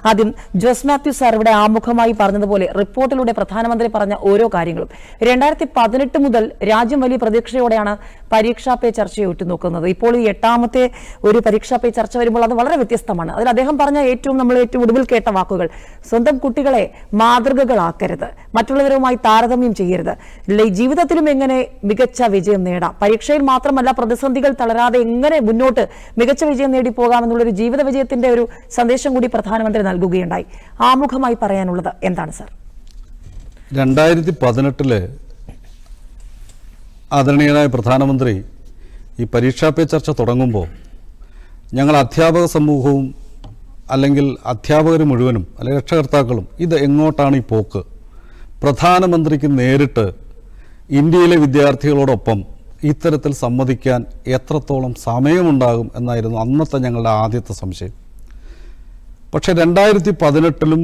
ആദ്യം ജോസ് മാത്യു സാർ ഇവിടെ ആമുഖമായി പറഞ്ഞതുപോലെ റിപ്പോർട്ടിലൂടെ പ്രധാനമന്ത്രി പറഞ്ഞ ഓരോ കാര്യങ്ങളും 2018 മുതൽ രാജ്യം വലിയ പ്രതീക്ഷയോടെയാണ് പരീക്ഷാ പേ ചർച്ചയെ ഉറ്റുനോക്കുന്നത്. ഇപ്പോൾ ഈ 8ാമത്തെ ഒരു പരീക്ഷാ പേ ചർച്ച വരുമ്പോൾ അത് വളരെ വ്യത്യസ്തമാണ്. അതിൽ അദ്ദേഹം പറഞ്ഞ നമ്മൾ ഏറ്റവും ഒടുവിൽ കേട്ട വാക്കുകൾ, സ്വന്തം കുട്ടികളെ മാതൃകകളാക്കരുത്, മറ്റുള്ളവരുമായി താരതമ്യം ചെയ്യരുത്, ജീവിതത്തിലും എങ്ങനെ മികച്ച വിജയം നേടാം, പരീക്ഷയിൽ മാത്രമല്ല പ്രതിസന്ധികൾ തളരാതെ എങ്ങനെ മുന്നോട്ട് മികച്ച വിജയം നേടിപ്പോകാമെന്നുള്ളൊരു ജീവിത വിജയത്തിന്റെ ഒരു സന്ദേശം കൂടി പ്രധാനമന്ത്രി നൽകുകയുണ്ടായി. ആമുഖമായി പറയാനുള്ളത് എന്താണ് സർ? 2018 ആദരണീയനായ പ്രധാനമന്ത്രി ഈ പരീക്ഷാ പേ ചർച്ച തുടങ്ങുമ്പോൾ ഞങ്ങൾ അധ്യാപക സമൂഹവും അല്ലെങ്കിൽ അധ്യാപകർ മുഴുവനും അല്ലെങ്കിൽ രക്ഷകർത്താക്കളും ഇത് എങ്ങോട്ടാണ് ഈ പോക്ക്, പ്രധാനമന്ത്രിക്ക് നേരിട്ട് ഇന്ത്യയിലെ വിദ്യാർത്ഥികളോടൊപ്പം ഇത്തരത്തിൽ സംവദിക്കാൻ എത്രത്തോളം സമയമുണ്ടാകും എന്നായിരുന്നു അന്നത്തെ ഞങ്ങളുടെ ആദ്യത്തെ സംശയം. പക്ഷെ 2018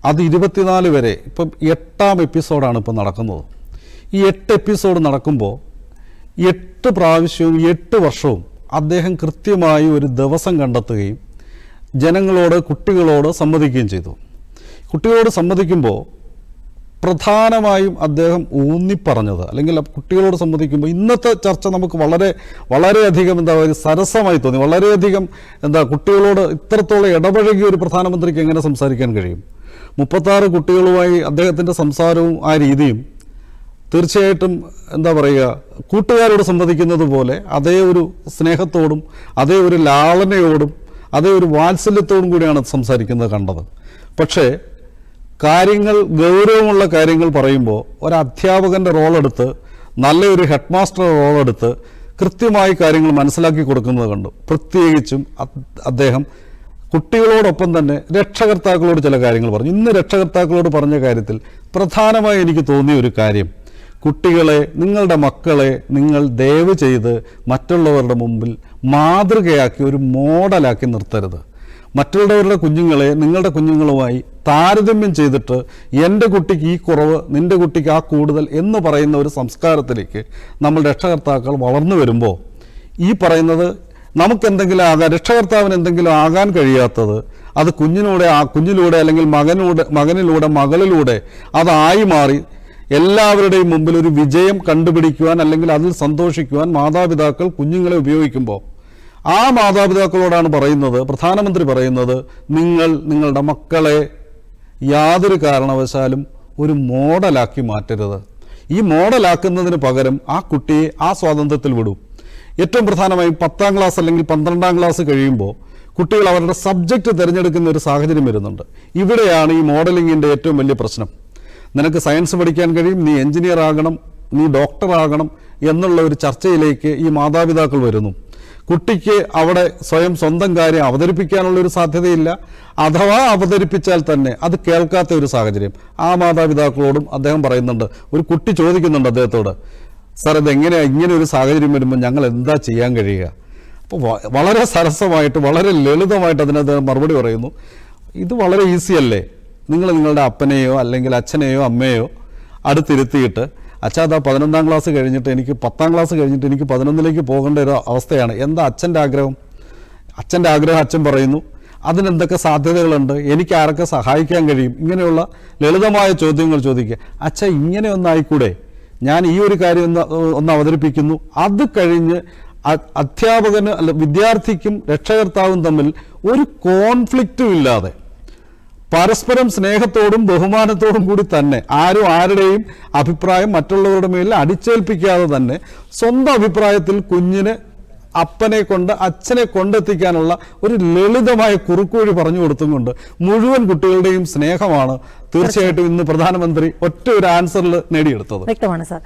അത് 24 വരെ ഇപ്പം 8ാം എപ്പിസോഡാണ് ഇപ്പം നടക്കുന്നത്. ഈ 8 എപ്പിസോഡ് നടക്കുമ്പോൾ 8 പ്രാവശ്യവും 8 വർഷവും അദ്ദേഹം കൃത്യമായി ഒരു ദിവസം കണ്ടെത്തുകയും ജനങ്ങളോട് കുട്ടികളോട് സംവദിക്കുകയും ചെയ്തു. കുട്ടികളോട് സംവദിക്കുമ്പോൾ പ്രധാനമായും അദ്ദേഹം ഊന്നിപ്പറഞ്ഞത് അല്ലെങ്കിൽ കുട്ടികളോട് സംവദിക്കുമ്പോൾ ഇന്നത്തെ ചർച്ച നമുക്ക് വളരെയധികം സരസമായി തോന്നി. വളരെയധികം കുട്ടികളോട് ഇത്രത്തോളം ഇടപഴകിയ ഒരു പ്രധാനമന്ത്രിക്ക് എങ്ങനെ സംസാരിക്കാൻ കഴിയും? 36 കുട്ടികളുമായി അദ്ദേഹത്തിൻ്റെ സംസാരവും ആ രീതിയും തീർച്ചയായിട്ടും കൂട്ടുകാരോട് സംവദിക്കുന്നത് പോലെ അതേ ഒരു സ്നേഹത്തോടും അതേ ഒരു ലാളനയോടും അതേ ഒരു വാത്സല്യത്തോടും കൂടിയാണ് സംസാരിക്കുന്നത് കണ്ടത്. പക്ഷേ കാര്യങ്ങൾ ഗൗരവമുള്ള കാര്യങ്ങൾ പറയുമ്പോൾ ഒരു അധ്യാപകൻ്റെ റോളെടുത്ത് നല്ലൊരു ഹെഡ് മാസ്റ്റർ റോളെടുത്ത് കൃത്യമായി കാര്യങ്ങൾ മനസ്സിലാക്കി കൊടുക്കുന്നത് കണ്ടു. പ്രത്യേകിച്ചും അദ്ദേഹം കുട്ടികളോടൊപ്പം തന്നെ രക്ഷകർത്താക്കളോട് ചില കാര്യങ്ങൾ പറഞ്ഞു. ഇന്ന് രക്ഷകർത്താക്കളോട് പറഞ്ഞ കാര്യത്തിൽ പ്രധാനമായി എനിക്ക് തോന്നിയ ഒരു കാര്യം, കുട്ടികളെ, നിങ്ങളുടെ മക്കളെ നിങ്ങൾ ദയവ് ചെയ്ത് മറ്റുള്ളവരുടെ മുമ്പിൽ മാതൃകയാക്കി ഒരു മോഡലാക്കി നിർത്തരുത്. മറ്റുള്ളവരുടെ കുഞ്ഞുങ്ങളെ നിങ്ങളുടെ കുഞ്ഞുങ്ങളുമായി താരതമ്യം ചെയ്തിട്ട് എൻ്റെ കുട്ടിക്ക് ഈ കുറവ്, നിൻ്റെ കുട്ടിക്ക് ആ കൂടുതൽ എന്ന് പറയുന്ന ഒരു സംസ്കാരത്തിലേക്ക് നമ്മൾ രക്ഷകർത്താക്കൾ വളർന്നു വരുമ്പോൾ ഈ പറയുന്നത് നമുക്കെന്തെങ്കിലും ആകാൻ, രക്ഷകർത്താവിന് എന്തെങ്കിലും ആകാൻ കഴിയാത്തത് അത് കുഞ്ഞിലൂടെ അല്ലെങ്കിൽ മകനിലൂടെ മകളിലൂടെ അതായി മാറി എല്ലാവരുടെയും മുമ്പിൽ ഒരു വിജയം കണ്ടുപിടിക്കുവാൻ അല്ലെങ്കിൽ അതിൽ സന്തോഷിക്കുവാൻ മാതാപിതാക്കൾ കുഞ്ഞുങ്ങളെ ഉപയോഗിക്കുമ്പോൾ ആ മാതാപിതാക്കളോടാണ് പറയുന്നത്, പ്രധാനമന്ത്രി പറയുന്നത്, നിങ്ങളുടെ മക്കളെ യാതൊരു കാരണവശാലും ഒരു മോഡലാക്കി മാറ്റരുത്. ഈ മോഡലാക്കുന്നതിന് പകരം ആ കുട്ടിയെ ആ സ്വാതന്ത്ര്യത്തിൽ വിടും. ഏറ്റവും പ്രധാനമായും 10ാം ക്ലാസ് അല്ലെങ്കിൽ 12ാം ക്ലാസ് കഴിയുമ്പോൾ കുട്ടികൾ അവരുടെ സബ്ജക്റ്റ് തിരഞ്ഞെടുക്കുന്ന ഒരു സാഹചര്യം വരുന്നുണ്ട്. ഇവിടെയാണ് ഈ മോഡലിങ്ങിൻ്റെ ഏറ്റവും വലിയ പ്രശ്നം. നിനക്ക് സയൻസ് പഠിക്കാൻ കഴിയും, നീ എഞ്ചിനീയർ ആകണം, നീ ഡോക്ടർ ആകണം എന്നുള്ള ഒരു ചർച്ചയിലേക്ക് ഈ മാതാപിതാക്കൾ വരുന്നു. കുട്ടിക്ക് അവിടെ സ്വന്തം കാര്യം അവതരിപ്പിക്കാനുള്ളൊരു സാധ്യതയില്ല. അഥവാ അവതരിപ്പിച്ചാൽ തന്നെ അത് കേൾക്കാത്ത ഒരു സാഹചര്യം. ആ മാതാപിതാക്കളോടും അദ്ദേഹം പറയുന്നുണ്ട്. ഒരു കുട്ടി ചോദിക്കുന്നുണ്ട് അദ്ദേഹത്തോട്, സാർ ഇതെങ്ങനെയാണ്, ഇങ്ങനെ ഒരു സാഹചര്യം വരുമ്പോൾ ഞങ്ങൾ എന്താ ചെയ്യാൻ കഴിയുക? അപ്പോൾ വളരെ സരസമായിട്ട് വളരെ ലളിതമായിട്ട് അതിന് അദ്ദേഹം മറുപടി പറയുന്നു, ഇത് വളരെ ഈസിയല്ലേ, നിങ്ങൾ നിങ്ങളുടെ അപ്പനെയോ അല്ലെങ്കിൽ അച്ഛനെയോ അമ്മയോ അടുത്തിരുത്തിയിട്ട്, അച്ഛാ അതാ 11ാം ക്ലാസ് കഴിഞ്ഞിട്ട് എനിക്ക് 10ാം ക്ലാസ് കഴിഞ്ഞിട്ട് എനിക്ക് 11ലേക്ക് പോകേണ്ട ഒരു അവസ്ഥയാണ്, എന്താ അച്ഛൻ്റെ ആഗ്രഹം? അച്ഛൻ്റെ ആഗ്രഹം അച്ഛൻ പറയുന്നു, അതിനെന്തൊക്കെ സാധ്യതകളുണ്ട്, എനിക്ക് ആരൊക്കെ സഹായിക്കാൻ കഴിയും? ഇങ്ങനെയുള്ള ലളിതമായ ചോദ്യങ്ങൾ ചോദിക്കുക. അച്ഛാ ഇങ്ങനെ ഒന്നായിക്കൂടെ, ഞാൻ ഈ ഒരു കാര്യം ഒന്ന് അവതരിപ്പിക്കുന്നു. അത് കഴിഞ്ഞ് അധ്യാപകന് വിദ്യാർത്ഥിക്കും രക്ഷകർത്താവും തമ്മിൽ ഒരു കോൺഫ്ലിക്റ്റും ഇല്ലാതെ പരസ്പരം സ്നേഹത്തോടും ബഹുമാനത്തോടും കൂടി തന്നെ ആരും ആരുടെയും അഭിപ്രായം മറ്റുള്ളവരുടെ മേലിൽ അടിച്ചേൽപ്പിക്കാതെ തന്നെ സ്വന്തം അഭിപ്രായത്തിൽ കുഞ്ഞിന് അപ്പനെ കൊണ്ട് അച്ഛനെ കൊണ്ടെത്തിക്കാനുള്ള ഒരു ലളിതമായ കുറുക്കുവഴി പറഞ്ഞു കൊടുത്തുകൊണ്ട് മുഴുവൻ കുട്ടികളുടെയും സ്നേഹമാണ് തീർച്ചയായിട്ടും ഇന്ന് പ്രധാനമന്ത്രി ഒറ്റ ഒരു ആൻസറിൽ നേടിയെടുത്തത്. വ്യക്തമാണ് സാർ.